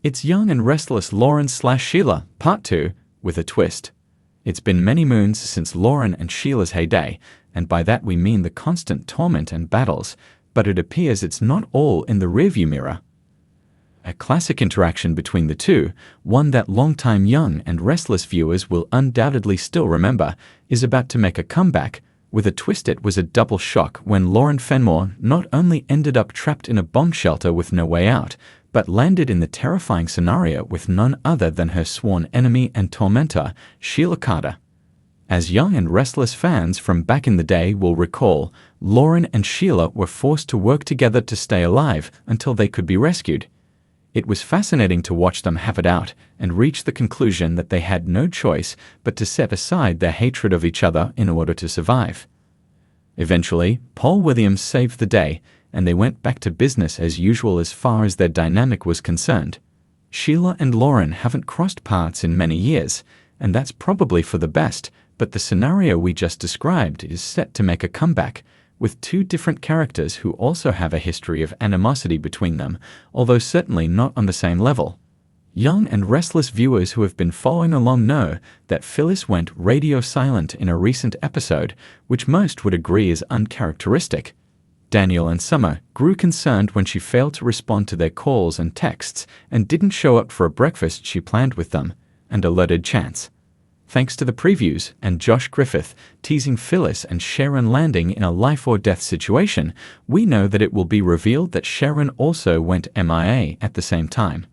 It's Young and Restless Lauren/Sheila, Part 2, with a twist. It's been many moons since Lauren and Sheila's heyday, and by that we mean the constant torment and battles, but it appears it's not all in the rearview mirror. A classic interaction between the two, one that longtime Young and Restless viewers will undoubtedly still remember, is about to make a comeback. With a twist, it was a double shock when Lauren Fenmore not only ended up trapped in a bomb shelter with no way out, but landed in the terrifying scenario with none other than her sworn enemy and tormentor, Sheila Carter. As Young and Restless fans from back in the day will recall, Lauren and Sheila were forced to work together to stay alive until they could be rescued. It was fascinating to watch them have it out and reach the conclusion that they had no choice but to set aside their hatred of each other in order to survive. Eventually, Paul Williams saved the day, and they went back to business as usual as far as their dynamic was concerned. Sheila and Lauren haven't crossed paths in many years, and that's probably for the best, but the scenario we just described is set to make a comeback, with two different characters who also have a history of animosity between them, although certainly not on the same level. Young and Restless viewers who have been following along know that Phyllis went radio silent in a recent episode, which most would agree is uncharacteristic. Daniel and Summer grew concerned when she failed to respond to their calls and texts and didn't show up for a breakfast she planned with them, and alerted Chance. Thanks to the previews and Josh Griffith teasing Phyllis and Sharon landing in a life-or-death situation, we know that it will be revealed that Sharon also went MIA at the same time.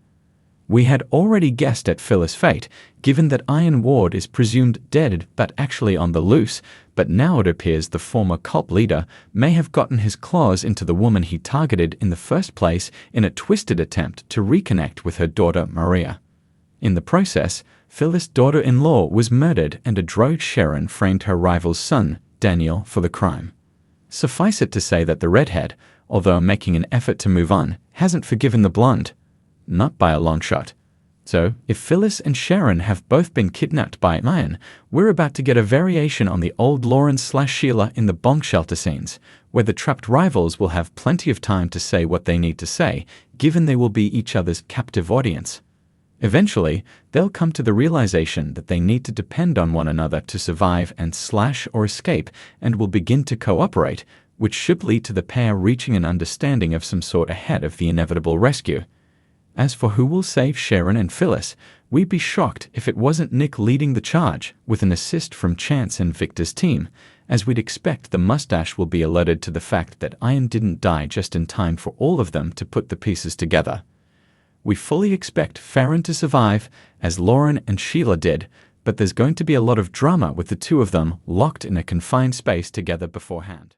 We had already guessed at Phyllis' fate, given that Iron Ward is presumed dead but actually on the loose, but now it appears the former cult leader may have gotten his claws into the woman he targeted in the first place in a twisted attempt to reconnect with her daughter Maria. In the process, Phyllis' daughter-in-law was murdered and a droid Sharon framed her rival's son, Daniel, for the crime. Suffice it to say that the redhead, although making an effort to move on, hasn't forgiven the blonde. Not by a long shot. So, if Phyllis and Sharon have both been kidnapped by Iron, we're about to get a variation on the old Lauren/Sheila in the bomb shelter scenes, where the trapped rivals will have plenty of time to say what they need to say, given they will be each other's captive audience. Eventually, they'll come to the realization that they need to depend on one another to survive and or escape, and will begin to cooperate, which should lead to the pair reaching an understanding of some sort ahead of the inevitable rescue. As for who will save Sharon and Phyllis, we'd be shocked if it wasn't Nick leading the charge, with an assist from Chance and Victor's team, as we'd expect the mustache will be alerted to the fact that Iron didn't die just in time for all of them to put the pieces together. We fully expect Farron to survive, as Lauren and Sheila did, but there's going to be a lot of drama with the two of them locked in a confined space together beforehand.